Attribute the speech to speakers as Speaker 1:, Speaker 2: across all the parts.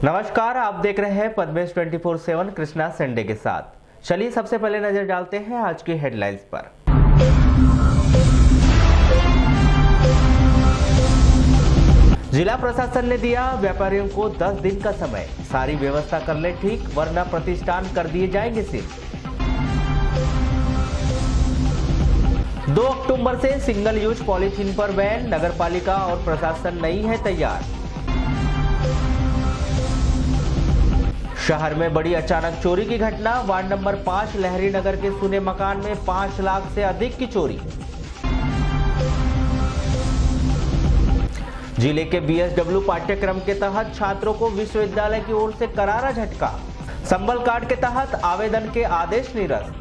Speaker 1: नमस्कार, आप देख रहे हैं पद्मेश 24/7 कृष्णा संडे के साथ। चलिए सबसे पहले नजर डालते हैं आज की हेडलाइंस पर। जिला प्रशासन ने दिया व्यापारियों को 10 दिन का समय, सारी व्यवस्था कर ले ठीक वरना प्रतिष्ठान कर दिए जाएंगे सील। 2 अक्टूबर से सिंगल यूज पॉलीथीन पर बैन, नगरपालिका और प्रशासन नहीं है तैयार। शहर में बड़ी अचानक चोरी की घटना, वार्ड नंबर 5 लहरी नगर के सुने मकान में 5 लाख से अधिक की चोरी। जिले के बीएसडब्ल्यू पाठ्यक्रम के तहत छात्रों को विश्वविद्यालय की ओर से करारा झटका, संबल कार्ड के तहत आवेदन के आदेश निरस्त।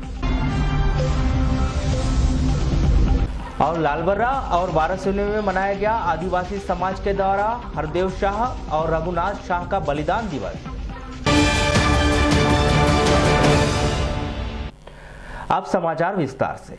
Speaker 1: और लालबर्रा और वारासिवनी में मनाया गया आदिवासी समाज के द्वारा हरदेव शाह और रघुनाथ शाह का बलिदान दिवस। अब समाचार विस्तार से।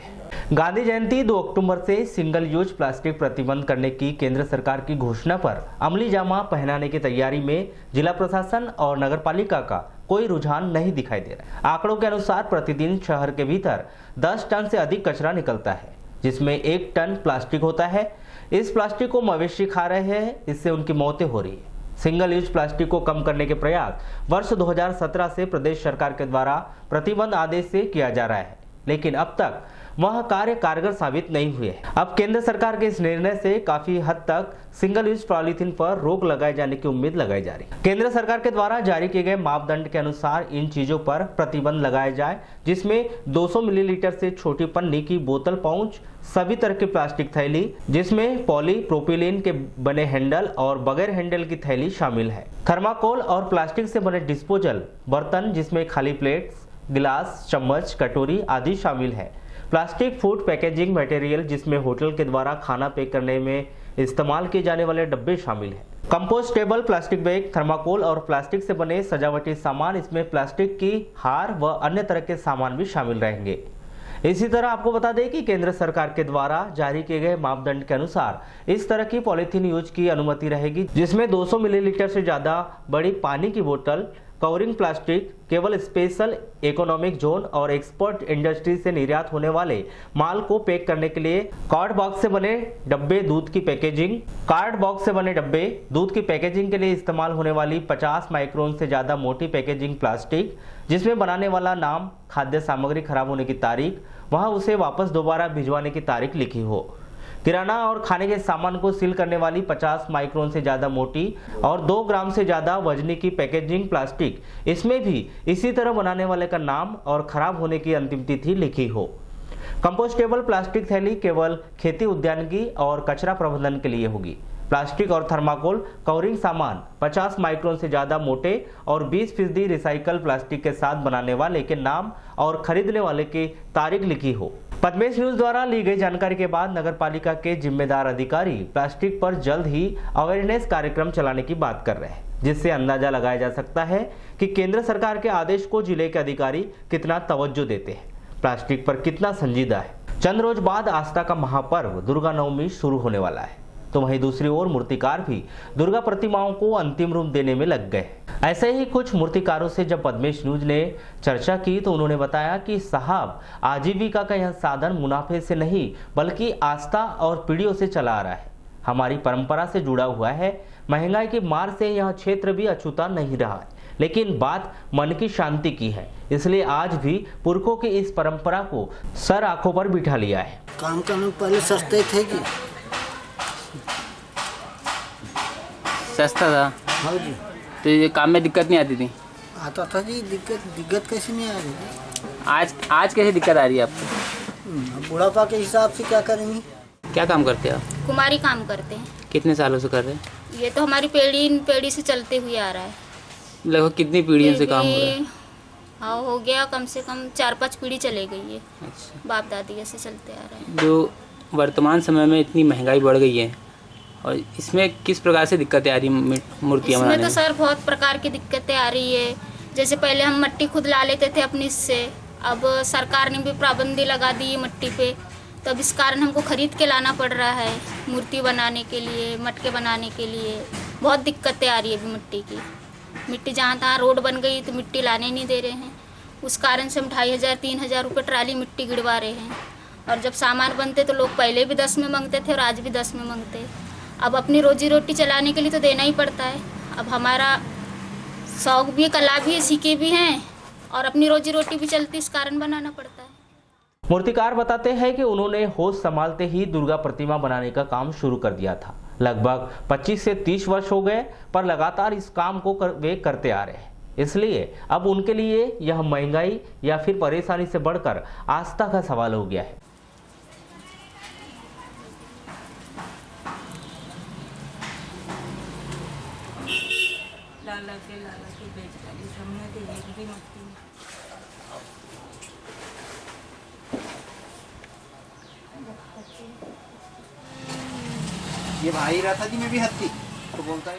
Speaker 1: गांधी जयंती 2 अक्टूबर से सिंगल यूज प्लास्टिक प्रतिबंध करने की केंद्र सरकार की घोषणा पर अमली जामा पहनाने की तैयारी में जिला प्रशासन और नगरपालिका का कोई रुझान नहीं दिखाई दे रहा है। आंकड़ों के अनुसार प्रतिदिन शहर के भीतर 10 टन से अधिक कचरा निकलता है, जिसमें 1 टन प्लास्टिक होता है। इस प्लास्टिक को मवेशी खा रहे हैं, इससे उनकी मौतें हो रही है। सिंगल यूज प्लास्टिक को कम करने के प्रयास वर्ष 2017 से प्रदेश सरकार के द्वारा प्रतिबंध आदेश से किया जा रहा है, लेकिन अब तक वह कार्य कारगर साबित नहीं हुए। अब केंद्र सरकार के इस निर्णय से काफी हद तक सिंगल यूज पॉलीथीन पर रोक लगाए जाने की उम्मीद लगाई जा रही है। केंद्र सरकार के द्वारा जारी किए गए मापदंड के अनुसार इन चीजों पर प्रतिबंध लगाया जाए, जिसमें 200 मिलीलीटर से छोटी पन्नी की बोतल, पाउच, सभी तरह की प्लास्टिक थैली जिसमें पॉली प्रोपिलीन के बने हैंडल और बगैर हैंडल की थैली शामिल है। थर्माकोल और प्लास्टिक से बने डिस्पोजल बर्तन जिसमें खाली प्लेट्स, गिलास, चम्मच, कटोरी आदि शामिल है। प्लास्टिक फूड पैकेजिंग मटेरियल जिसमें होटल के द्वारा खाना पैक करने में इस्तेमाल किए जाने वाले डब्बे शामिल हैं। कंपोस्टेबल प्लास्टिक बैग, थर्माकोल और प्लास्टिक से बने सजावटी सामान, इसमें प्लास्टिक की हार व अन्य तरह के सामान भी शामिल रहेंगे। इसी तरह आपको बता दें कि केंद्र सरकार के द्वारा जारी किए गए मापदंड के अनुसार इस तरह की पॉलीथीन यूज की अनुमति रहेगी, जिसमें 200 मिलीलीटर से ज्यादा बड़ी पानी की बोतल, कवरिंग प्लास्टिक केवल स्पेशल इकोनॉमिक जोन और एक्सपोर्ट इंडस्ट्री से निर्यात होने वाले माल को पैक करने के लिए कार्ड बॉक्स से बने डब्बे, दूध की पैकेजिंग, कार्ड बॉक्स से बने डब्बे, दूध की पैकेजिंग के लिए इस्तेमाल होने वाली 50 माइक्रोन से ज्यादा मोटी पैकेजिंग प्लास्टिक जिसमें बनाने वाला नाम, खाद्य सामग्री खराब होने की तारीख, वहां उसे वापस दोबारा भिजवाने की तारीख लिखी हो। किराना और खाने के सामान को सील करने वाली 50 माइक्रोन से ज्यादा मोटी और 2 ग्राम से ज्यादा वजनी की पैकेजिंग प्लास्टिक, इसमें भी इसी तरह बनाने वाले का नाम और खराब होने की अंतिम तिथि लिखी हो। कंपोस्टेबल प्लास्टिक थैली केवल खेती, उद्यानिकी और कचरा प्रबंधन के लिए होगी। प्लास्टिक और थर्माकोल कवरिंग सामान 50 माइक्रोन से ज्यादा मोटे और 20% रिसाइकल प्लास्टिक के साथ बनाने वाले के नाम और खरीदने वाले की तारीख लिखी हो। पद्मेश न्यूज द्वारा ली गई जानकारी के बाद नगरपालिका के जिम्मेदार अधिकारी प्लास्टिक पर जल्द ही अवेयरनेस कार्यक्रम चलाने की बात कर रहे हैं, जिससे अंदाजा लगाया जा सकता है कि केंद्र सरकार के आदेश को जिले के अधिकारी कितना तवज्जो देते हैं, प्लास्टिक पर कितना संजीदा है। चंद रोज बाद आस्था का महापर्व दुर्गा नवमी शुरू होने वाला है, तो वहीं दूसरी ओर मूर्तिकार भी दुर्गा प्रतिमाओं को अंतिम रूप देने में लग गए। ऐसे ही कुछ मूर्तिकारों से जब पद्मेश न्यूज ने चर्चा की तो उन्होंने बताया कि साहब, आजीविका का यह साधन मुनाफे से नहीं बल्कि आस्था और पीढ़ियों से चला आ रहा है, हमारी परंपरा से जुड़ा हुआ है। महंगाई की मार से यह क्षेत्र भी अछूता नहीं रहा है, लेकिन बात मन की शांति की है, इसलिए आज भी पुरखों की इस परंपरा को सर आंखों पर बिठा लिया है।
Speaker 2: काम करने पहले सस्ते थे कि
Speaker 3: सस्ता था।
Speaker 2: हाँ जी,
Speaker 3: तो ये काम में दिक्कत नहीं आती थी?
Speaker 2: आता था जी। दिक्कत कैसे नहीं आ रही?
Speaker 3: आज कैसे दिक्कत आ रही है आपको?
Speaker 2: बुढ़ापा के हिसाब से क्या करेंगे।
Speaker 3: क्या काम करते हैं आप?
Speaker 4: कुमारी काम करते हैं।
Speaker 3: कितने सालों से कर रहे हैं?
Speaker 4: ये तो हमारी पीढ़ी से चलते हुए आ रहा है।
Speaker 3: लगभग कितनी पीढ़ियों से काम हो रहा है?
Speaker 4: हाँ, हो गया कम से कम 4-5 पीढ़ी चले गई है।
Speaker 3: अच्छा।
Speaker 4: बाप दादी ऐसे चलते आ रहे हैं।
Speaker 3: जो वर्तमान समय में इतनी महंगाई बढ़ गई है और इसमें किस प्रकार से दिक्कतें आ रही मूर्तियाँ बनाने में?
Speaker 4: इसमें तो सर बहुत प्रकार की दिक्कतें आ रही है। जैसे पहले हम मिट्टी खुद ला लेते थे अपनी से, अब सरकार ने भी पाबंदी लगा दी है मिट्टी पे, तो अब इस कारण हमको खरीद के लाना पड़ रहा है मूर्ति बनाने के लिए, मटके बनाने के लिए। बहुत दिक्कतें आ रही है अभी मिट्टी की। मिट्टी जहाँ तहाँ रोड बन गई तो मिट्टी लाने नहीं दे रहे हैं। उस कारण से हम 2500-3000 रुपये ट्राली मिट्टी गिरवा रहे हैं। और जब सामान बनते तो लोग पहले भी 10 में मांगते थे और आज भी 10 में मांगते हैं। अब अपनी रोजी रोटी चलाने के लिए तो देना ही पड़ता है। अब हमारा शौक भी, कला भी, सीखे भी हैं और अपनी रोजी रोटी भी चलती, इस कारण बनाना पड़ता है।
Speaker 1: मूर्तिकार बताते हैं कि उन्होंने होश संभालते ही दुर्गा प्रतिमा बनाने का काम शुरू कर दिया था। लगभग 25 से 30 वर्ष हो गए, पर लगातार इस काम को वे करते आ रहे हैं। इसलिए अब उनके लिए यह महंगाई या फिर परेशानी से बढ़कर आस्था का सवाल हो गया है।
Speaker 2: ये भाई रहता जी, मैं भी हत्ती तो बोलता है।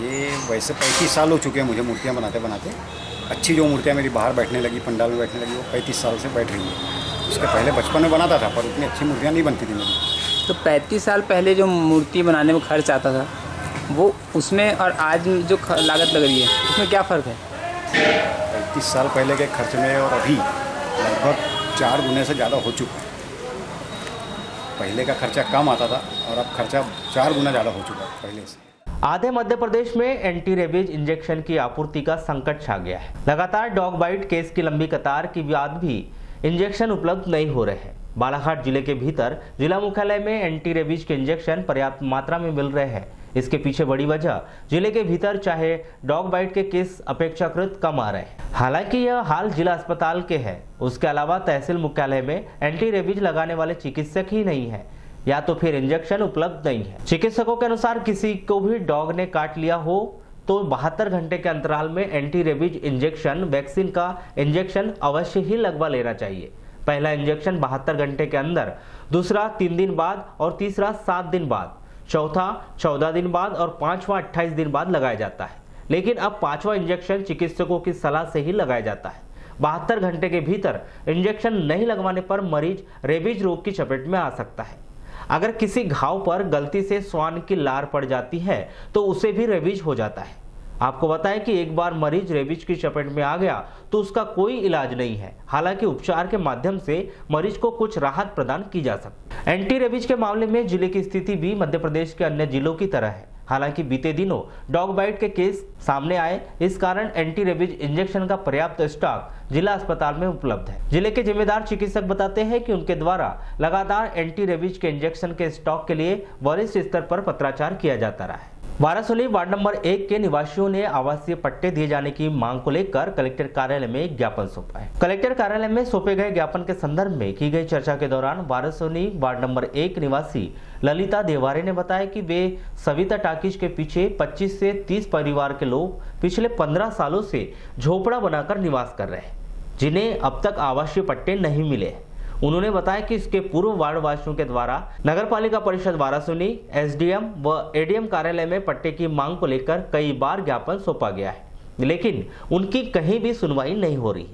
Speaker 5: ये वैसे 35 साल हो चुके हैं मुझे मूर्तियाँ बनाते बनाते। अच्छी जो मूर्तियाँ मेरी बाहर बैठने लगी, पंडाल में बैठने लगी, वो 35 साल से बैठ रही है। उसके पहले बचपन में बनाता था, पर उतनी अच्छी मूर्तियाँ नहीं बनती थी मेरी।
Speaker 3: तो 35 साल पहले जो मूर्ति बनाने में खर्च आता था, वो उसमें और आज जो लागत लग रही है, उसमें क्या फ़र्क है?
Speaker 5: 35 साल पहले के खर्च में और अभी लगभग 4 गुने से ज़्यादा हो चुका है। पहले का खर्चा कम आता था और अब खर्चा 4 गुना ज़्यादा हो चुका है पहले से।
Speaker 1: आधे मध्य प्रदेश में एंटी रेबीज इंजेक्शन की आपूर्ति का संकट छा गया है। लगातार डॉग बाइट केस की लंबी कतार के बाद भी इंजेक्शन उपलब्ध नहीं हो रहे हैं। बालाघाट जिले के भीतर जिला मुख्यालय में एंटी रेबीज के इंजेक्शन पर्याप्त मात्रा में मिल रहे हैं। इसके पीछे बड़ी वजह जिले के भीतर चाहे डॉग बाइट के केस अपेक्षाकृत कम आ रहे हैं। हालांकि यह हाल जिला अस्पताल के है। उसके अलावा तहसील मुख्यालय में एंटी रेबीज लगाने वाले चिकित्सक ही नहीं है, या तो फिर इंजेक्शन उपलब्ध नहीं है। चिकित्सकों के अनुसार किसी को भी डॉग ने काट लिया हो तो 72 घंटे के अंतराल में एंटी रेबीज इंजेक्शन वैक्सीन का इंजेक्शन अवश्य ही लगवा लेना चाहिए। पहला इंजेक्शन 72 घंटे के अंदर, दूसरा 3 दिन बाद और तीसरा 7 दिन बाद, चौथा 14 दिन बाद और पांचवा 28 दिन बाद लगाया जाता है। लेकिन अब 5वां इंजेक्शन चिकित्सकों की सलाह से ही लगाया जाता है। 72 घंटे के भीतर इंजेक्शन नहीं लगवाने पर मरीज रेबीज रोग की चपेट में आ सकता है। अगर किसी घाव पर गलती से स्वान की लार पड़ जाती है तो उसे भी रेबीज हो जाता है। आपको बताएं कि एक बार मरीज रेबीज की चपेट में आ गया तो उसका कोई इलाज नहीं है। हालांकि उपचार के माध्यम से मरीज को कुछ राहत प्रदान की जा सकती है। एंटी रेबीज के मामले में जिले की स्थिति भी मध्य प्रदेश के अन्य जिलों की तरह है। हालांकि बीते दिनों डॉग बाइट के केस सामने आए, इस कारण एंटी रेबीज इंजेक्शन का पर्याप्त स्टॉक जिला अस्पताल में उपलब्ध है। जिले के जिम्मेदार चिकित्सक बताते हैं कि उनके द्वारा लगातार एंटी रेबीज के इंजेक्शन के स्टॉक के लिए वरिष्ठ स्तर पर पत्राचार किया जाता रहा है। वारासोली वार्ड नंबर 1 के निवासियों ने आवासीय पट्टे दिए जाने की मांग को लेकर कलेक्टर कार्यालय में एक ज्ञापन सौंपा है। कलेक्टर कार्यालय में सौंपे गए ज्ञापन के संदर्भ में की गई चर्चा के दौरान वारासोली वार्ड नंबर 1 निवासी ललिता देवारे ने बताया कि वे सविता टाकीज के पीछे 25 से 30 परिवार के लोग पिछले 15 सालों से झोपड़ा बनाकर निवास कर रहे हैं, जिन्हें अब तक आवासीय पट्टे नहीं मिले। उन्होंने बताया कि इसके पूर्व वार्ड वासियों के द्वारा नगर पालिका परिषद वारासोली, एसडीएम व एडीएम कार्यालय में पट्टे की मांग को लेकर कई बार ज्ञापन सौंपा गया है, लेकिन उनकी कहीं भी सुनवाई नहीं हो रही।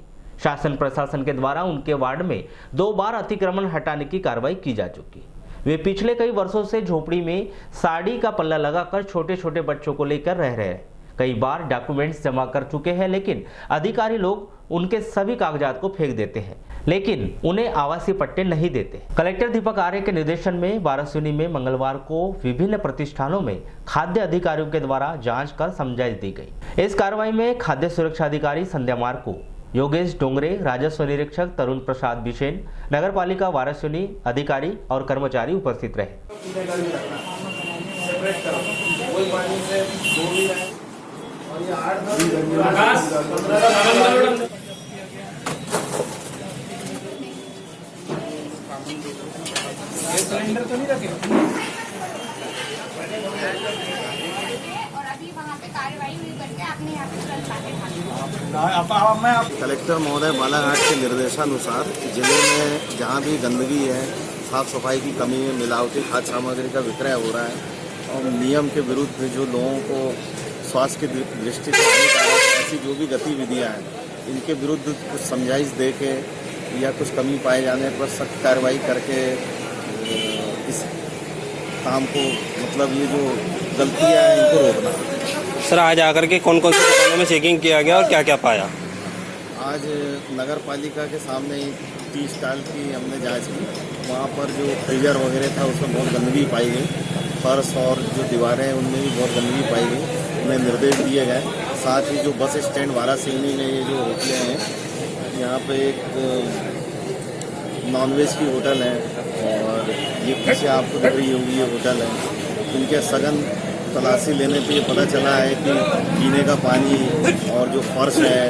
Speaker 1: शासन प्रशासन के द्वारा उनके वार्ड में 2 बार अतिक्रमण हटाने की कार्रवाई की जा चुकी। वे पिछले कई वर्षों से झोपड़ी में साड़ी का पल्ला लगाकर छोटे छोटे बच्चों को लेकर रह रहे हैं। कई बार डॉक्यूमेंट्स जमा कर चुके हैं, लेकिन अधिकारी लोग उनके सभी कागजात को फेंक देते हैं, लेकिन उन्हें आवासीय पट्टे नहीं देते। कलेक्टर दीपक आर्य के निर्देशन में वारासोली में मंगलवार को विभिन्न प्रतिष्ठानों में खाद्य अधिकारियों के द्वारा जांच कर समझाइश दी गई। इस कार्रवाई में खाद्य सुरक्षा अधिकारी संध्या मार्को, योगेश डोंगरे, राजस्व निरीक्षक तरुण प्रसाद बिशेन, नगर पालिका वारासोली अधिकारी और कर्मचारी उपस्थित रहे।
Speaker 6: कलेक्टर महोदय बालाघाट के निर्देशानुसार जिले में जहां भी गंदगी है, साफ सफाई की कमी है, मिलावटी खाद्य सामग्री का विक्रय हो रहा है, और नियम के विरुद्ध जो लोगों को स्वास्थ्य की दृष्टि से हानिकारक ऐसी जो भी गतिविधियाँ हैं, इनके विरुद्ध कुछ समझाइश दे के या कुछ कमी पाए जाने पर सख्त कार्रवाई करके इस काम को, मतलब ये जो गलतियाँ हैं इनको रोकना।
Speaker 7: सर, आज आकर के कौन कौन सी दुकानों में चेकिंग किया गया और क्या क्या पाया?
Speaker 6: आज नगर पालिका के सामने 30 स्टॉल की हमने जांच की। वहाँ पर जो फ्रीजर वगैरह था उसमें बहुत गंदगी पाई गई, फर्श और जो दीवारें हैं उनमें भी बहुत गंदगी पाई गई। उन्हें निर्देश दिए गए। साथ ही जो बस स्टैंड वारासिवनी में ये जो होटलें हैं, यहाँ पे एक नॉनवेज की होटल है और ये पीछे आपको दिख रही होगी ये होटल है। इनके सघन तलाशी लेने पे ये पता चला है कि पीने का पानी और जो फर्श है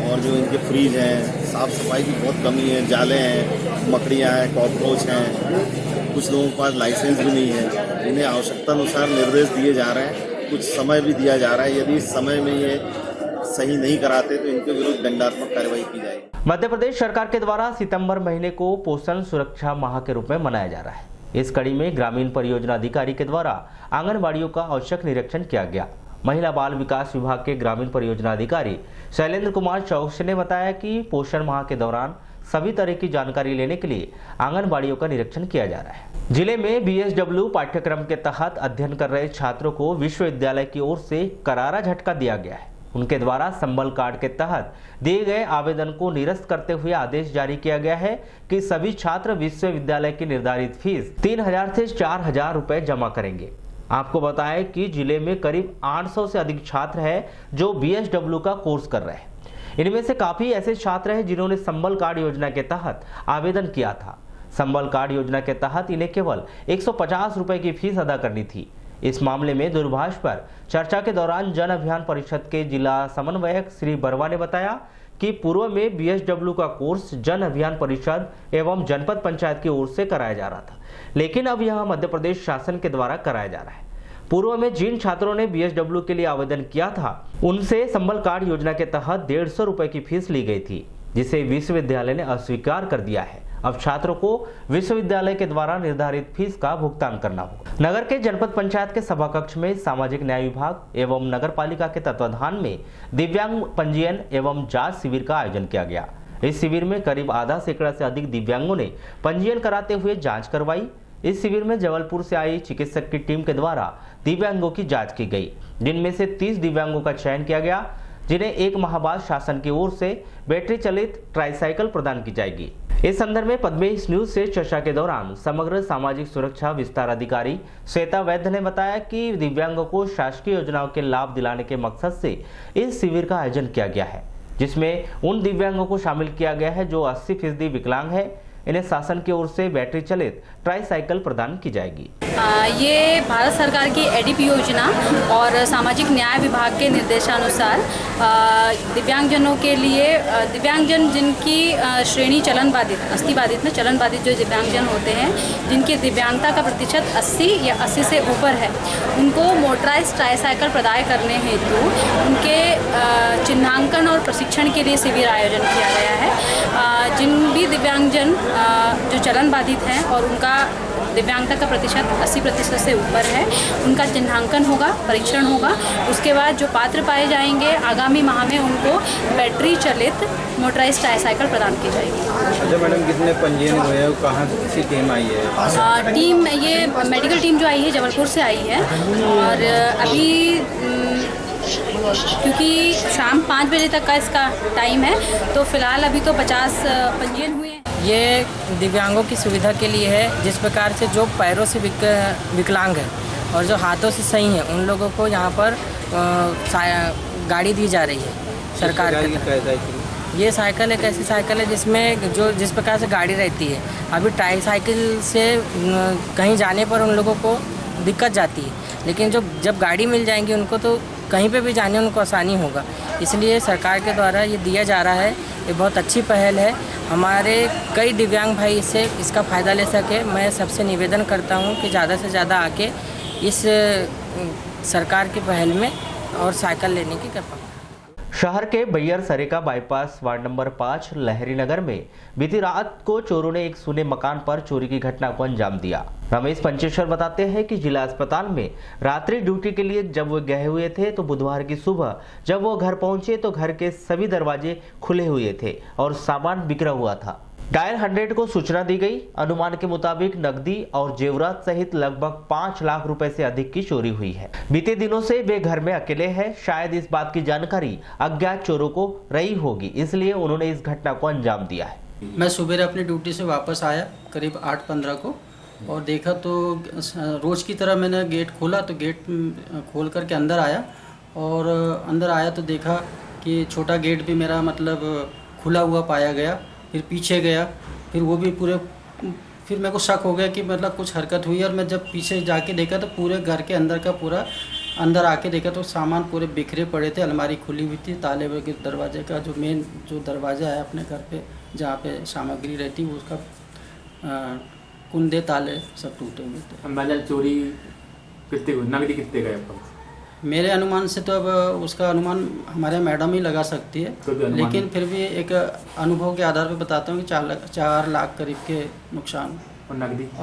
Speaker 6: और जो इनके फ्रीज हैं, साफ़ सफाई की बहुत कमी है। जाले हैं, मकड़ियाँ हैं, कॉकरोच हैं। कुछ लोगों के पास लाइसेंस भी नहीं है। इन्हें आवश्यकता अनुसार निर्देश दिए जा रहे हैं, कुछ समय भी दिया जा रहा है। यदि इस समय में ये सही नहीं कराते तो इनके विरुद्ध दंडात्मक कार्रवाई की जाएगी।
Speaker 1: मध्य प्रदेश सरकार के द्वारा सितंबर महीने को पोषण सुरक्षा माह के रूप में मनाया जा रहा है। इस कड़ी में ग्रामीण परियोजना अधिकारी के द्वारा आंगनबाड़ियों का औचक निरीक्षण किया गया। महिला बाल विकास विभाग के ग्रामीण परियोजना अधिकारी शैलेंद्र कुमार चौकसी ने बताया कि पोषण माह के दौरान सभी तरह की जानकारी लेने के लिए आंगनबाड़ियों का निरीक्षण किया जा रहा है। जिले में BSW पाठ्यक्रम के तहत अध्ययन कर रहे छात्रों को विश्वविद्यालय की ओर से करारा झटका दिया गया है। उनके द्वारा संबल कार्ड के तहत दिए गए आवेदन को निरस्त करते हुए आदेश जारी किया गया है कि सभी छात्र विश्वविद्यालय की निर्धारित फीस 3,000 से 4,000 रुपए जमा करेंगे। आपको बताएं कि जिले में करीब 800 से अधिक छात्र हैं जो BSW का कोर्स कर रहे हैं। इनमें से काफी ऐसे छात्र हैं जिन्होंने संबल कार्ड योजना के तहत आवेदन किया था। संबल कार्ड योजना के तहत इन्हें केवल 150 रुपए की फीस अदा करनी थी। इस मामले में दूरभाष पर चर्चा के दौरान जन अभियान परिषद के जिला समन्वयक श्री बरवा ने बताया कि पूर्व में BSW का कोर्स जन अभियान परिषद एवं जनपद पंचायत की ओर से कराया जा रहा था, लेकिन अब यह मध्य प्रदेश शासन के द्वारा कराया जा रहा है। पूर्व में जिन छात्रों ने BSW के लिए आवेदन किया था उनसे संबल कार्ड योजना के तहत 150 रुपए की फीस ली गई थी, जिसे विश्वविद्यालय ने अस्वीकार कर दिया है। अब छात्रों को विश्वविद्यालय के द्वारा निर्धारित फीस का भुगतान करना होगा। नगर के जनपद पंचायत के सभा कक्ष में सामाजिक न्याय विभाग एवं नगर पालिका के तत्वाधान में दिव्यांग पंजीयन एवं जांच शिविर का आयोजन किया गया। इस शिविर में करीब आधा सैकड़ा से अधिक दिव्यांगों ने पंजीयन कराते हुए जांच करवाई। इस शिविर में जबलपुर से आई चिकित्सक की टीम के द्वारा दिव्यांगों की जांच की गई, जिनमें से 30 दिव्यांगों का चयन किया गया, जिन्हें एक माह बाद शासन की ओर से बैटरी चलित ट्राईसाइकिल प्रदान की जाएगी। इस संदर्भ में पद्मेश न्यूज से चर्चा के दौरान समग्र सामाजिक सुरक्षा विस्तार अधिकारी श्वेता वैद्य ने बताया कि दिव्यांगों को शासकीय योजनाओं के लाभ दिलाने के मकसद से इस शिविर का आयोजन किया गया है, जिसमें उन दिव्यांगों को शामिल किया गया है जो 80% विकलांग है। इन्हें शासन की ओर से बैटरी चलित ट्राईसाइकिल प्रदान की जाएगी।
Speaker 8: ये भारत सरकार की ADP योजना और सामाजिक न्याय विभाग के निर्देशानुसार दिव्यांगजनों के लिए दिव्यांगजन जिनकी श्रेणी चलन बाधित, अस्थि बाधित में चलन बाधित जो दिव्यांगजन होते हैं, जिनकी दिव्यांगता का प्रतिशत 80 या 80 से ऊपर है, उनको मोटराइज ट्राईसाइकिल प्रदान करने हेतु उनके चिन्हांकन और प्रशिक्षण के लिए शिविर आयोजन किया गया है। जिन भी दिव्यांगजन जो चलन बाधित हैं और उनका दिव्यांगता का प्रतिशत 80% से ऊपर है, उनका चिन्हांकन होगा, परीक्षण होगा। उसके बाद जो पात्र पाए जाएंगे आगामी माह में उनको बैटरी चलित मोटराइज ट्राईसाइकिल प्रदान की जाएगी।
Speaker 3: अच्छा मैडम, कितने पंजीयन हुए हैं, कहाँ से टीम आई है?
Speaker 8: टीम ये मेडिकल टीम जो आई है जबलपुर से आई है और अभी क्योंकि शाम 5 बजे तक का इसका टाइम है, तो फिलहाल अभी तो 50 पंजीयन हुए हैं।
Speaker 9: ये दिव्यांगों की सुविधा के लिए है, जिस प्रकार से जो पैरों से विकलांग है और जो हाथों से सही हैं उन लोगों को यहाँ पर गाड़ी दी जा रही है सरकार की। ये साइकिल एक ऐसी साइकिल है जिसमें जिस प्रकार से गाड़ी रहती है, अभी ट्राईसाइकिल से कहीं जाने पर उन लोगों को दिक्कत जाती है, लेकिन जब गाड़ी मिल जाएंगी उनको तो कहीं पे भी जाने उनको आसानी होगा। इसलिए सरकार के द्वारा ये दिया जा रहा है, ये बहुत अच्छी पहल है। हमारे कई दिव्यांग भाई इसका फ़ायदा ले सके। मैं सबसे निवेदन करता हूँ कि ज़्यादा से ज़्यादा आके इस सरकार की पहल में और साइकिल लेने की कृपा।
Speaker 1: शहर के बैयर सरेका बाईपास वार्ड नंबर 5 लहरी नगर में बीती रात को चोरों ने एक सुने मकान पर चोरी की घटना को अंजाम दिया। रमेश पंचेश्वर बताते हैं कि जिला अस्पताल में रात्रि ड्यूटी के लिए जब वो गए हुए थे तो बुधवार की सुबह जब वो घर पहुंचे तो घर के सभी दरवाजे खुले हुए थे और सामान बिखरा हुआ था। डायल 100 को सूचना दी गई। अनुमान के मुताबिक नकदी और जेवरात सहित लगभग 5 लाख रुपए से अधिक की चोरी हुई है। बीते दिनों से वे घर में अकेले हैं। शायद इस बात की जानकारी अज्ञात चोरों को रही होगी, इसलिए उन्होंने इस घटना को अंजाम दिया है।
Speaker 10: मैं सुबह अपनी ड्यूटी से वापस आया करीब 8:15 को और देखा तो रोज़ की तरह मैंने गेट खोला तो गेट खोल करके अंदर आया और अंदर आया तो देखा कि छोटा गेट भी मेरा मतलब खुला हुआ पाया गया। फिर पीछे गया, फिर वो भी पूरे, फिर मेरे को शक हो गया कि मतलब कुछ हरकत हुई और मैं जब पीछे जाके देखा तो पूरे घर के अंदर का पूरा अंदर आके देखा तो सामान पूरे बिखरे पड़े थे। अलमारी खुली हुई थी, ताले के दरवाजे का जो मेन जो दरवाज़ा है अपने घर पे जहाँ पे सामग्री रहती है उसका कुंदे ताले सब टूटे हुए थे।
Speaker 3: अंदाजा चोरी कितने नकदी कितने गए?
Speaker 10: मेरे अनुमान से तो अब उसका अनुमान हमारे मैडम ही लगा सकती है, लेकिन फिर भी एक अनुभव के आधार पर बताता हूँ कि 4 लाख करीब के नुकसान और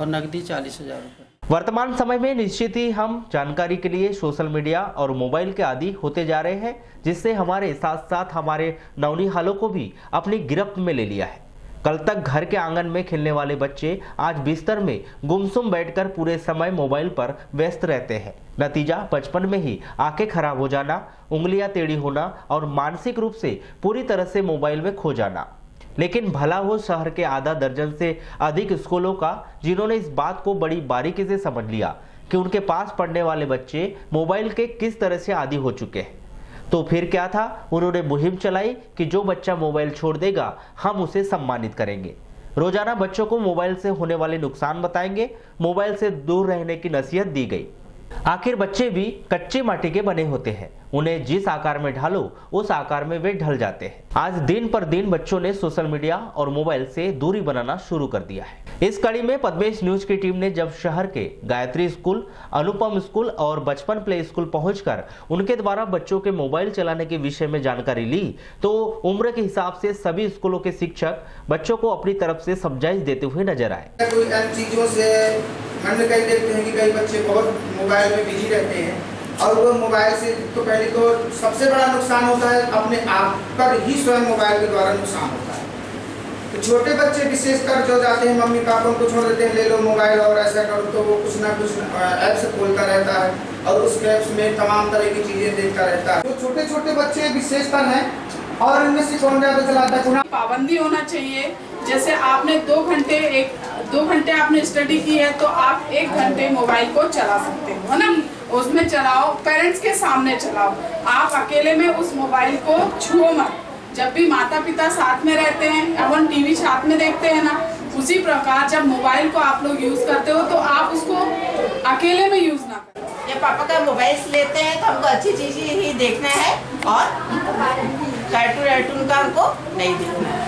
Speaker 10: नकदी 40,000 रुपये।
Speaker 1: वर्तमान समय में निश्चित ही हम जानकारी के लिए सोशल मीडिया और मोबाइल के आदी होते जा रहे हैं, जिससे हमारे साथ साथ हमारे नौनिहालों को भी अपनी गिरफ्त में ले लिया है। कल तक घर के आंगन में खेलने वाले बच्चे आज बिस्तर में गुमसुम बैठकर पूरे समय मोबाइल पर व्यस्त रहते हैं। नतीजा बचपन में ही आंखें खराब हो जाना, उंगलियां टेढ़ी होना और मानसिक रूप से पूरी तरह से मोबाइल में खो जाना। लेकिन भला हो शहर के आधा दर्जन से अधिक स्कूलों का, जिन्होंने इस बात को बड़ी बारीकी से समझ लिया कि उनके पास पढ़ने वाले बच्चे मोबाइल के किस तरह से आदी हो चुके हैं। तो फिर क्या था, उन्होंने मुहिम चलाई कि जो बच्चा मोबाइल छोड़ देगा हम उसे सम्मानित करेंगे। रोजाना बच्चों को मोबाइल से होने वाले नुकसान बताएंगे, मोबाइल से दूर रहने की नसीहत दी गई। आखिर बच्चे भी कच्चे माटी के बने होते हैं, उन्हें जिस आकार में ढालो उस आकार में वे ढल जाते हैं। आज दिन पर दिन बच्चों ने सोशल मीडिया और मोबाइल से दूरी बनाना शुरू कर दिया है। इस कड़ी में पद्मेश न्यूज की टीम ने जब शहर के गायत्री स्कूल, अनुपम स्कूल और बचपन प्ले स्कूल पहुंचकर उनके द्वारा बच्चों के मोबाइल चलाने के विषय में जानकारी ली, तो उम्र के हिसाब से सभी स्कूलों के शिक्षक बच्चों को अपनी तरफ से समझाइश देते हुए नजर आए।
Speaker 2: चीजों से हम कई देखते हैं कि कई बच्चे बहुत मोबाइल में बिजी रहते हैं और वो मोबाइल से तो पहले तो सबसे बड़ा नुकसान होता है अपने आप पर ही स्वयं मोबाइल के द्वारा नुकसान होता है। तो छोटे बच्चे विशेषकर जो जाते हैं मम्मी पापा उनको छोड़ देते हैं, ले लो मोबाइल और ऐसा करो, तो वो कुछ ना कुछ ऐप्स खोलता रहता है और उस ऐप्स में तमाम तरह की चीजें देखता रहता है। जो छोटे छोटे बच्चे विशेषकर हैं और इनमें से कौन ज्यादा चलाता है,
Speaker 11: पाबंदी होना चाहिए। जैसे आपने 2 घंटे आपने स्टडी की है तो आप 1 घंटे मोबाइल को चला सकते हो, है ना। उसमें चलाओ, पेरेंट्स के सामने चलाओ, आप अकेले में उस मोबाइल को छुओ मत। जब भी माता पिता साथ में रहते हैं, अपन टीवी साथ में देखते हैं ना, उसी प्रकार जब मोबाइल को आप लोग यूज करते हो तो आप उसको अकेले में यूज ना करें।
Speaker 12: जब पापा का मोबाइल लेते हैं तो हमको अच्छी चीज ही देखना है और कार्टून का हमको नहीं देखना है।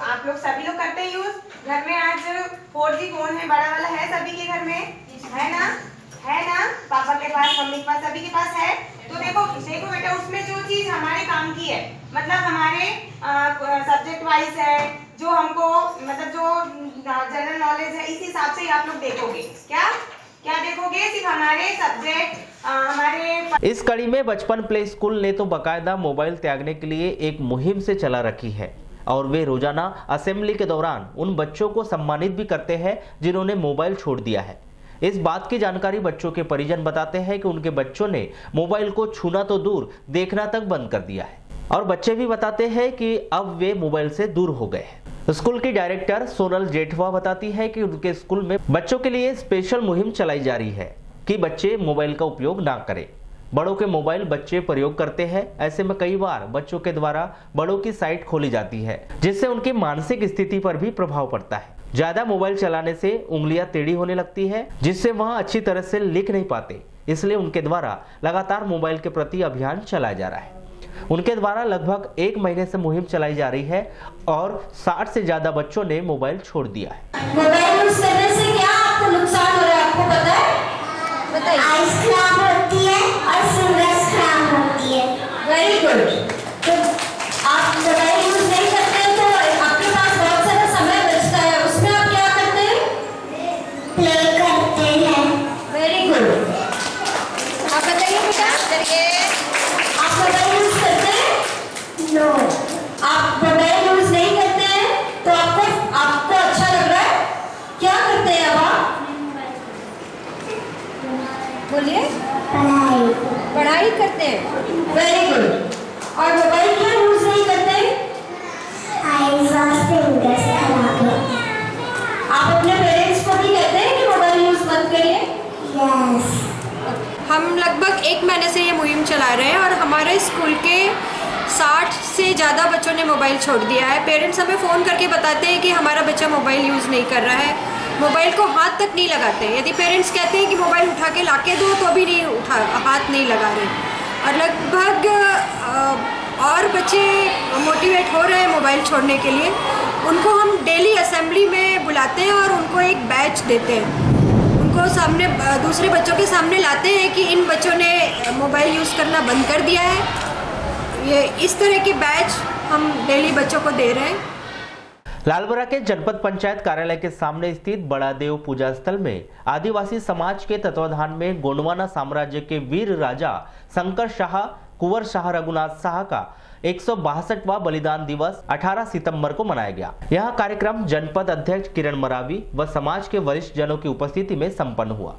Speaker 13: आप लोग सभी लोग करते हैं यूज। घर में आज 4G फोन है, बड़ा वाला है सभी के घर में, है ना, है ना, पापा के पास, मम्मी के पास, सभी के पास है। तो देखो बेटा, उसमें जो चीज हमारे काम की है मतलब हमारे सब्जेक्ट वाइज है, जो हमको मतलब जो जनरल नॉलेज है, इस हिसाब से ही आप लोग देखोगे। क्या देखोगे? सिर्फ हमारे सब्जेक्ट हमारे।
Speaker 1: इस कड़ी में बचपन प्ले स्कूल ने तो बाकायदा मोबाइल त्यागने के लिए एक मुहिम से चला रखी है और वे रोजाना असेंबली के दौरान उन बच्चों को सम्मानित भी करते हैं जिन्होंने मोबाइल छोड़ दिया है। इस बात की जानकारी बच्चों के परिजन बताते हैं कि उनके बच्चों ने मोबाइल को छूना तो दूर देखना तक बंद कर दिया है और बच्चे भी बताते हैं कि अब वे मोबाइल से दूर हो गए हैं। स्कूल की डायरेक्टर सोनल जेठवा बताती है कि उनके स्कूल में बच्चों के लिए स्पेशल मुहिम चलाई जा रही है कि बच्चे मोबाइल का उपयोग ना करें। बड़ों के मोबाइल बच्चे प्रयोग करते हैं, ऐसे में कई बार बच्चों के द्वारा बड़ों की साइट खोली जाती है जिससे उनकी मानसिक स्थिति पर भी प्रभाव पड़ता है। ज्यादा मोबाइल चलाने से उंगलियां टेढ़ी होने लगती है जिससे वह अच्छी तरह से लिख नहीं पाते, इसलिए उनके द्वारा लगातार मोबाइल के प्रति अभियान चलाया जा रहा है। उनके द्वारा लगभग 1 महीने से मुहिम चलाई जा रही है और 60 से ज्यादा बच्चों ने मोबाइल छोड़ दिया है।
Speaker 14: मोबाइल यूज करने से क्या आपको नुकसान हो रहा है, आपको पता है? बताइए। आइस खराब होती है और फिंगर्स खराब होती है। Very good. तो आप मोबाइल यूज नहीं करते तो आपके पास बहुत सारा समय बचता है, उसमें आप क्या करते हैं? प्ले करते हैं। Very good. आप बताइए बेटा, आप मोबाइल यूज करते हैं? नो। आप मोबाइल यूज नहीं करते हैं तो आपको अच्छा लग रहा है? क्या करते हैं अब आप? बोलिए। पढ़ाई करते हैं। Very good. और मोबाइल क्यों यूज नहीं करते? आप अपने पेरेंट्स को भी कहते हैं कि मोबाइल यूज मत करिए? यस।
Speaker 15: हम लगभग 1 महीने से ये मुहिम चला रहे हैं और हमारे स्कूल के 60 से ज़्यादा बच्चों ने मोबाइल छोड़ दिया है। पेरेंट्स हमें फ़ोन करके बताते हैं कि हमारा बच्चा मोबाइल यूज़ नहीं कर रहा है, मोबाइल को हाथ तक नहीं लगाते। यदि पेरेंट्स कहते हैं कि मोबाइल उठा के लाके दो तो भी नहीं हाथ नहीं लगा रहे। और लगभग और बच्चे मोटिवेट हो रहे हैं मोबाइल छोड़ने के लिए। उनको हम डेली असेंबली में बुलाते हैं और उनको एक बैच देते हैं। उनको सामने दूसरे बच्चों के सामने लाते हैं कि इन बच्चों ने मोबाइल यूज़ करना बंद कर दिया है। ये इस तरह के बैच हम डेली बच्चों को दे रहे हैं।
Speaker 1: लालबरा के जनपद पंचायत कार्यालय के सामने स्थित बड़ा देव पूजा स्थल में आदिवासी समाज के तत्वाधान में गोंडवाना साम्राज्य के वीर राजा शंकर शाह कुंवर शाह रघुनाथ शाह का 162वां बलिदान दिवस 18 सितंबर को मनाया गया। यह कार्यक्रम जनपद अध्यक्ष किरण मरावी व समाज के वरिष्ठ जनों की उपस्थिति में संपन्न हुआ।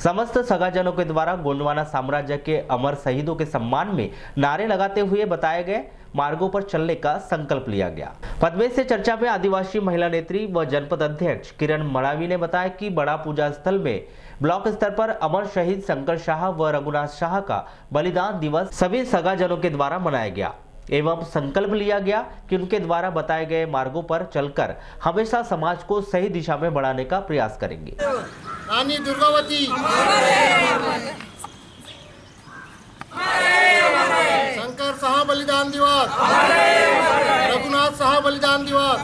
Speaker 1: समस्त सगाजनों के द्वारा गोंडवाना साम्राज्य के अमर शहीदों के सम्मान में नारे लगाते हुए बताए गए मार्गों पर चलने का संकल्प लिया गया। पदमेश से चर्चा में आदिवासी महिला नेत्री व जनपद अध्यक्ष किरण मरावी ने बताया कि बड़ा पूजा स्थल में ब्लॉक स्तर पर अमर शहीद शंकर शाह व रघुनाथ शाह का बलिदान दिवस सभी सगाजनों के द्वारा मनाया गया एवं संकल्प लिया गया कि उनके द्वारा बताए गए मार्गों पर चलकर हमेशा समाज को सही दिशा में बढ़ाने का प्रयास करेंगे।
Speaker 16: रानी दुर्गावती, शंकर शाह बलिदान दिवस, रघुनाथ शाह बलिदान दिवस।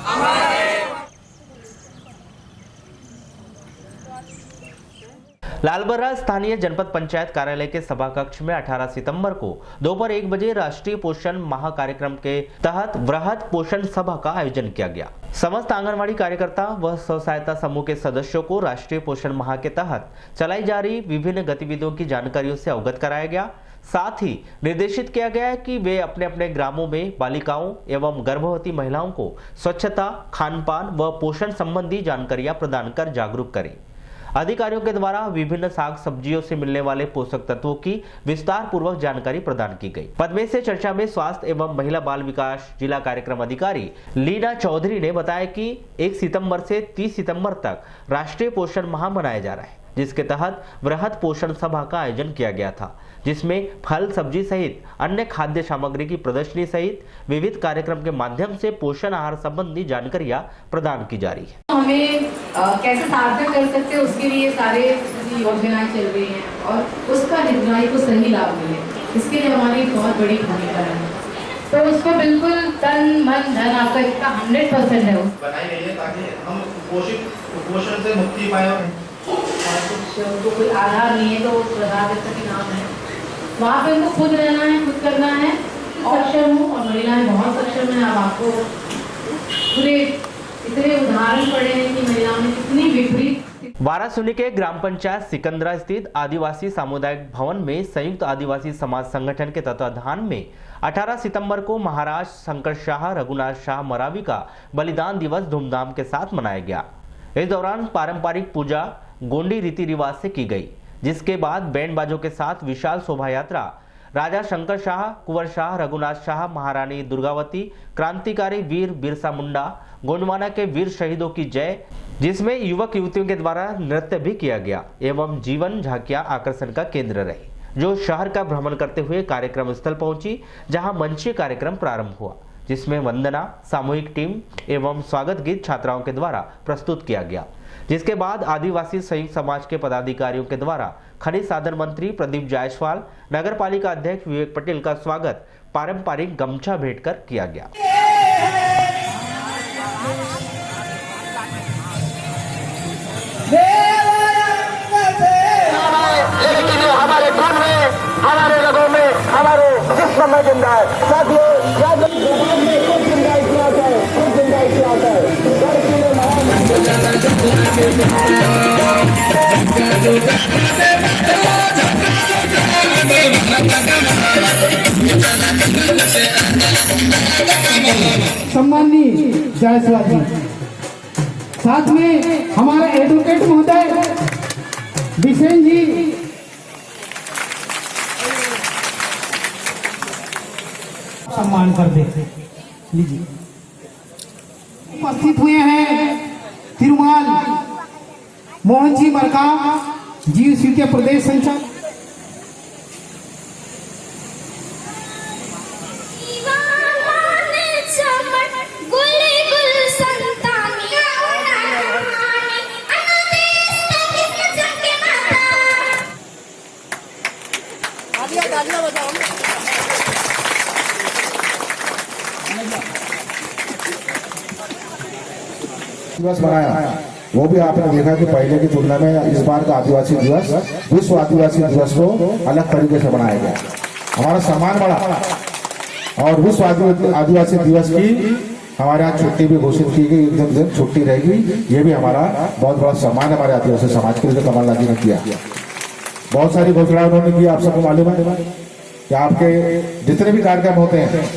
Speaker 1: लालबरा स्थानीय जनपद पंचायत कार्यालय के सभा कक्ष में 18 सितंबर को दोपहर 1 बजे राष्ट्रीय पोषण माह कार्यक्रम के तहत वृहद पोषण सभा का आयोजन किया गया। समस्त आंगनवाड़ी कार्यकर्ता व स्व सहायता समूह के सदस्यों को राष्ट्रीय पोषण माह के तहत चलाई जा रही विभिन्न गतिविधियों की जानकारियों से अवगत कराया गया। साथ ही निर्देशित किया गया है कि वे अपने अपने ग्रामों में बालिकाओं एवं गर्भवती महिलाओं को स्वच्छता, खान-पान व पोषण संबंधी जानकारियां प्रदान कर जागरूक करें। अधिकारियों के द्वारा विभिन्न साग सब्जियों से मिलने वाले पोषक तत्वों की विस्तार पूर्वक जानकारी प्रदान की गई। पदमेश से चर्चा में स्वास्थ्य एवं महिला बाल विकास जिला कार्यक्रम अधिकारी लीना चौधरी ने बताया कि 1 सितंबर से 30 सितंबर तक राष्ट्रीय पोषण माह मनाया जा रहा है, जिसके तहत वृहद पोषण सभा का आयोजन किया गया था, जिसमें फल सब्जी सहित अन्य खाद्य सामग्री की प्रदर्शनी सहित विविध कार्यक्रम के माध्यम से पोषण आहार संबंधी जानकारियां प्रदान की जा रही है।
Speaker 17: हमें कैसे सार्थक कर सकते हैं उसके लिए सारे योजनाएं चल रही हैं और उसका हितग्राही को सही लाभ मिले, इसके लिए हमारी बहुत बड़ी भूमिका है। तो उसको बिल्कुल तन मन धन आपका इसका 100% है
Speaker 2: बनाई गई है ताकि हम कुपोषण से मुक्ति पाए।
Speaker 17: उनको कोई आधार नहीं है तो प्रधानमंत्री के नाम है, वहाँ पे उनको खुद रहना है, खुद करना है और समूह और महिलाएं बहुत सक्षम हैं। अब आपको पूरे इतने उदाहरण पड़े हैं कि महिलाओं ने कितनी विपरीत।
Speaker 1: वाराणसी के ग्राम पंचायत सिकंदरा स्थित आदिवासी सामुदायिक भवन में संयुक्त आदिवासी समाज संगठन के तत्वाधान में 18 सितंबर को महाराज शंकर शाह रघुनाथ शाह मरावी का बलिदान दिवस धूमधाम के साथ मनाया गया। इस दौरान पारंपरिक पूजा गोंडी रीति रिवाज से की गई, जिसके बाद बैंड बाजों के साथ विशाल शोभा यात्रा राजा शंकर शाह, कुंवर शाह, रघुनाथ शाह, महारानी दुर्गावती, क्रांतिकारी वीर बिरसा मुंडा, गोंडवाना के वीर शहीदों की जय, जिसमें युवक युवतियों के द्वारा नृत्य भी किया गया एवं जीवन झांकियां आकर्षण का केंद्र रही, जो शहर का भ्रमण करते हुए कार्यक्रम स्थल पहुंची, जहां मंचीय कार्यक्रम प्रारंभ हुआ, जिसमें वंदना, सामूहिक टीम एवं स्वागत गीत छात्राओं के द्वारा प्रस्तुत किया गया। जिसके बाद आदिवासी संयुक्त समाज के पदाधिकारियों के द्वारा खनिज साधन मंत्री प्रदीप जायसवाल, नगर पालिका अध्यक्ष विवेक पटेल का स्वागत पारंपरिक गमछा भेंट कर किया गया।
Speaker 16: हमारे खून में, हमारे रगों में, हमारे जिस्म में जिंदा है। साथियों,
Speaker 18: सम्माननीय जायसवाल जी, साथ में हमारा एडवोकेट महोदय बिसेन जी, सम्मान कर देते लीजिए। उपस्थित हुए हैं तिरुमाल मोहन जी मरकाम जीएसयू के प्रदेश संचालक।
Speaker 19: दिवस मनाया, वो भी आपने देखा कि पहले की तुलना में इस बार का आदिवासी दिवस विश्व आदिवासी दिवस को अलग तरीके से मनाया गया। हमारा सम्मान बढ़ा और विश्व आदिवासी दिवस की हमारे यहाँ छुट्टी भी घोषित की गई, एक दिन छुट्टी रहेगी। ये भी हमारा बहुत बड़ा सम्मान है हमारे आदिवासी समाज के लिए, जो कमलनाथ जी ने किया। बहुत सारी घोषणाएं उन्होंने की, आप सबको मालूम है कि आपके जितने भी कार्यक्रम होते हैं,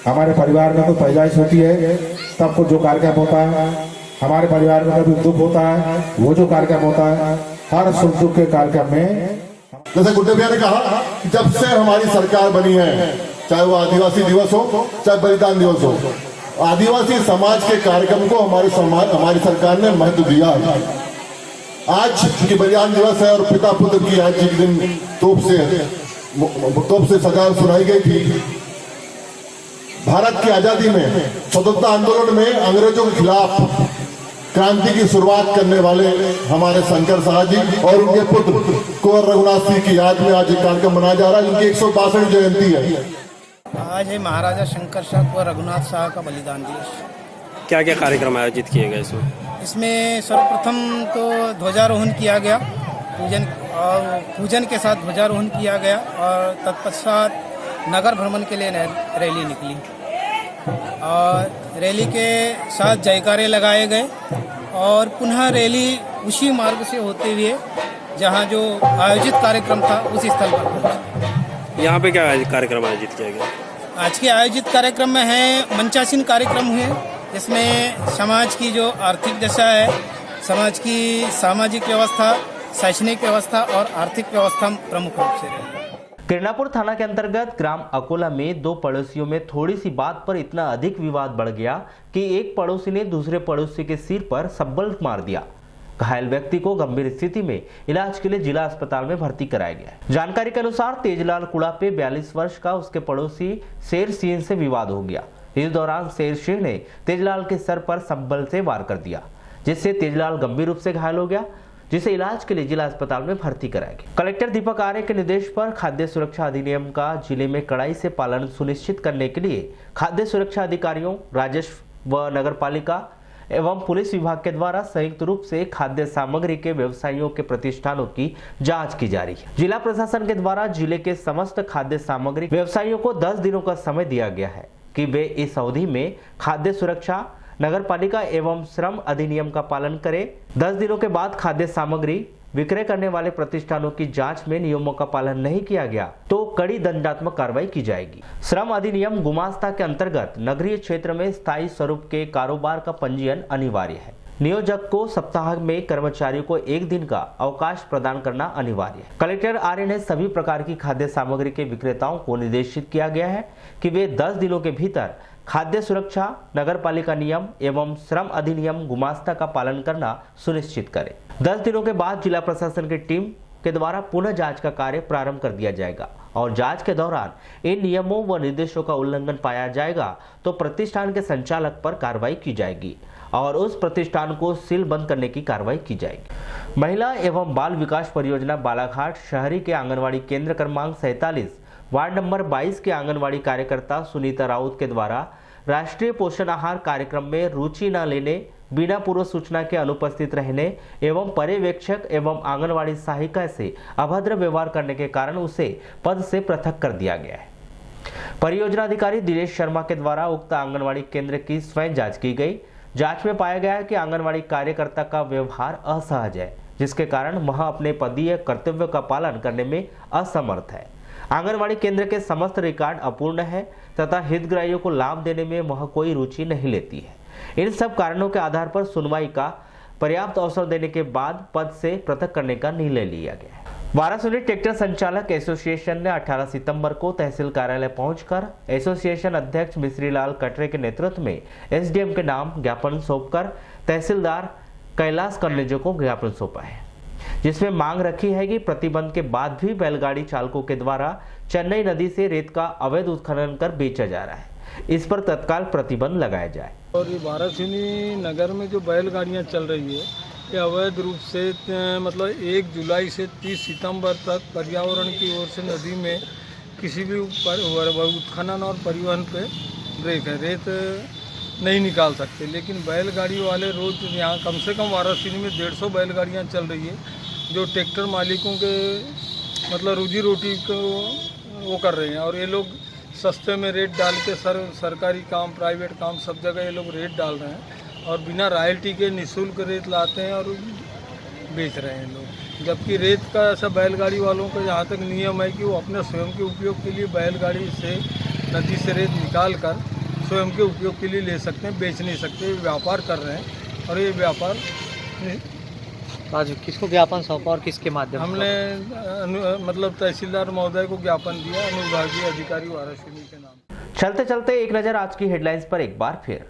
Speaker 19: हमारे परिवार में कोई पैदाइश होती है तब को जो कार्यक्रम होता है, हमारे परिवार में कभी दुख होता है, वो जो कार्यक्रम होता है, हर सुख दुख के कार्यक्रम में,
Speaker 16: जैसे गुड्डे भैया ने कहा, जब से हमारी सरकार बनी है, चाहे वो आदिवासी दिवस हो, चाहे बलिदान दिवस हो, आदिवासी समाज के कार्यक्रम को हमारी सरकार ने महत्व दिया है। आज की बलिदान दिवस है और पिता पुत्र की आज के दिन तोप से सजा सुनाई गई थी। भारत की आजादी में, स्वतंत्रता आंदोलन में अंग्रेजों के खिलाफ क्रांति की शुरुआत करने वाले हमारे शंकर शाह जी और उनके पुत्र कुंवर रघुनाथ सिंह की याद में आज एक कार्यक्रम मनाया जा रहा है, उनकी 162वीं जयंती है।
Speaker 20: आज है महाराजा शंकर शाह कुंवर रघुनाथ शाह का बलिदान दिवस।
Speaker 7: क्या क्या कार्यक्रम आयोजित किए गए इसमें?
Speaker 20: इसमें सर्वप्रथम तो ध्वजारोहण किया गया, पूजन के साथ ध्वजारोहण किया गया और तत्पश्चात नगर भ्रमण के लिए रैली निकली और रैली के साथ जयकारे लगाए गए और पुनः रैली उसी मार्ग से होते हुए जहां जो आयोजित कार्यक्रम था उस स्थल पर पहुंचा।
Speaker 7: यहाँ पे क्या कार्यक्रम आयोजित किया गया?
Speaker 20: आज के आयोजित कार्यक्रम में है मंचासीन कार्यक्रम हुए, जिसमें समाज की जो आर्थिक दशा है, समाज की सामाजिक व्यवस्था, शैक्षणिक व्यवस्था और आर्थिक व्यवस्था प्रमुख रूप से रही।
Speaker 1: किरणापुर थाना के अंतर्गत ग्राम अकोला में दो पड़ोसियों में थोड़ी सी बात पर इतना अधिक विवाद बढ़ गया कि एक पड़ोसी ने दूसरे पड़ोसी के सिर पर सब्बल मार दिया। घायल व्यक्ति को गंभीर स्थिति में इलाज के लिए जिला अस्पताल में भर्ती कराया गया है। जानकारी के अनुसार तेजलाल कुड़ा पे 42 वर्ष का उसके पड़ोसी शेर सिंह से विवाद हो गया। इस दौरान शेर सिंह ने तेजलाल के सर पर सब्बल से वार कर दिया, जिससे तेजलाल गंभीर रूप से घायल हो गया, जिसे इलाज के लिए जिला अस्पताल में भर्ती कराया गया। कलेक्टर दीपक आर्य के निर्देश पर खाद्य सुरक्षा अधिनियम का जिले में कड़ाई से पालन सुनिश्चित करने के लिए खाद्य सुरक्षा अधिकारियों, राजस्व व नगर पालिका एवं पुलिस विभाग के द्वारा संयुक्त रूप से खाद्य सामग्री के व्यवसायियों के प्रतिष्ठानों की जांच की जा रही है। जिला प्रशासन के द्वारा जिले के समस्त खाद्य सामग्री व्यवसायियों को 10 दिनों का समय दिया गया है कि वे इस अवधि में खाद्य सुरक्षा, नगरपालिका एवं श्रम अधिनियम का पालन करें। 10 दिनों के बाद खाद्य सामग्री विक्रय करने वाले प्रतिष्ठानों की जांच में नियमों का पालन नहीं किया गया तो कड़ी दंडात्मक कार्रवाई की जाएगी। श्रम अधिनियम गुमास्ता के अंतर्गत नगरीय क्षेत्र में स्थायी स्वरूप के कारोबार का पंजीयन अनिवार्य है। नियोजक को सप्ताह में कर्मचारियों को 1 दिन का अवकाश प्रदान करना अनिवार्य है। कलेक्टर आर्य ने सभी प्रकार की खाद्य सामग्री के विक्रेताओं को निर्देशित किया गया है कि वे 10 दिनों के भीतर खाद्य सुरक्षा, नगरपालिका नियम एवं श्रम अधिनियम गुमास्ता का पालन करना सुनिश्चित करें। 10 दिनों के बाद जिला प्रशासन की टीम के द्वारा पुनः जांच का कार्य प्रारंभ कर दिया जाएगा और जांच के दौरान इन नियमों व निर्देशों का उल्लंघन पाया जाएगा तो प्रतिष्ठान के संचालक पर कार्रवाई की जाएगी और उस प्रतिष्ठान को सील बंद करने की कार्रवाई की जाएगी। महिला एवं बाल विकास परियोजना बालाघाट शहरी के आंगनवाड़ी केंद्र क्रमांक 47 वार्ड नंबर 22 के आंगनवाड़ी कार्यकर्ता सुनीता राउत के द्वारा राष्ट्रीय पोषण आहार कार्यक्रम में रुचि न लेने, बिना पूर्व सूचना के अनुपस्थित रहने एवं पर्यवेक्षक एवं आंगनवाड़ी सहायिका से अभद्र व्यवहार करने के कारण उसे पद से पृथक कर दिया गया है। परियोजना अधिकारी दिनेश शर्मा के द्वारा उक्त आंगनवाड़ी केंद्र की स्वयं जांच की गई। जांच में पाया गया कि आंगनवाड़ी कार्यकर्ता का व्यवहार असहज है, जिसके कारण वह अपने पदीय कर्तव्य का पालन करने में असमर्थ है। आंगनवाड़ी केंद्र के समस्त रिकॉर्ड अपूर्ण है तथा हितग्राहियों को लाभ देने में वह कोई रुचि नहीं लेती है। इन सब कारणों के आधार पर सुनवाई का पर्याप्त अवसर देने के बाद पद से पृथक करने का निर्णय लिया गया है। वारासुनी ट्रैक्टर संचालक एसोसिएशन ने 18 सितंबर को तहसील कार्यालय पहुंचकर एसोसिएशन अध्यक्ष मिश्रीलाल कटरे के नेतृत्व में एसडीएम के नाम ज्ञापन सौंपकर तहसीलदार कैलाश कन्नेजो को ज्ञापन सौंपा है, जिसमें मांग रखी है कि प्रतिबंध के बाद भी बैलगाड़ी चालकों के द्वारा चेन्नई नदी से रेत का अवैध उत्खनन कर बेचा जा रहा है। इस पर तत्काल प्रतिबंध लगाया जाए।
Speaker 21: और ये वाराणसी नगर में जो बैलगाड़ियां चल रही है ये अवैध रूप से मतलब 1 जुलाई से 30 सितंबर तक पर्यावरण की ओर से नदी में किसी भी उत्खनन और परिवहन पे ब्रेक है। रेत नहीं निकाल सकते, लेकिन बैलगाड़ी वाले रोज यहाँ कम से कम वाराणसी में 150 बैलगाड़ियाँ चल रही है जो ट्रैक्टर मालिकों के मतलब रोजी रोटी को वो कर रहे हैं। और ये लोग सस्ते में रेट डाल के सरकारी काम, प्राइवेट काम सब जगह ये लोग रेट डाल रहे हैं और बिना रॉयल्टी के निःशुल्क रेत लाते हैं और बेच रहे हैं लोग। जबकि रेत का ऐसा बैलगाड़ी वालों का जहाँ तक नियम है कि वो अपने स्वयं के उपयोग के लिए बैलगाड़ी से नदी से रेत निकाल कर स्वयं के उपयोग के लिए ले सकते हैं, बेच नहीं सकते। व्यापार कर रहे हैं और ये व्यापार
Speaker 22: आज किसको ज्ञापन सौंपा और किसके माध्यम
Speaker 21: हमने मतलब तहसीलदार महोदय को ज्ञापन दिया, अनुविभागीय अधिकारी वाराणसी के नाम।
Speaker 1: चलते चलते एक नजर आज की हेडलाइंस पर एक बार फिर।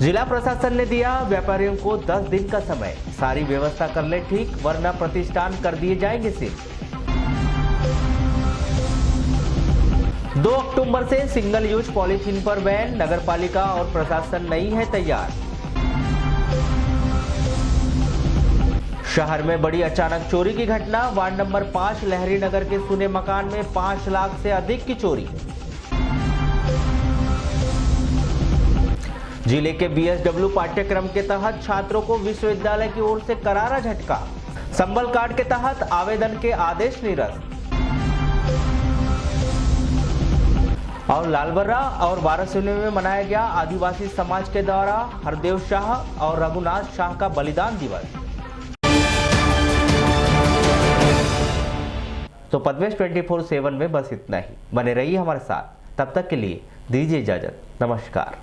Speaker 1: जिला प्रशासन ने दिया व्यापारियों को 10 दिन का समय, सारी व्यवस्था कर ले ठीक वरना प्रतिष्ठान कर दिए जाएंगे सील। 2 अक्टूबर से सिंगल यूज पॉलीथीन पर बैन, नगरपालिका और प्रशासन नहीं है तैयार। शहर में बड़ी अचानक चोरी की घटना, वार्ड नंबर 5 लहरी नगर के सुने मकान में 5 लाख से अधिक की चोरी। जिले के बीएसडब्ल्यू पाठ्यक्रम के तहत छात्रों को विश्वविद्यालय की ओर से करारा झटका, संबल कार्ड के तहत आवेदन के आदेश निरस्त। और लालबर्रा और वाराणसी में मनाया गया आदिवासी समाज के द्वारा हरदेव शाह और रघुनाथ शाह का बलिदान दिवस। तो पद्मेश 24/7 में बस इतना ही। बने रहिए हमारे साथ, तब तक के लिए दीजिए इजाजत। नमस्कार।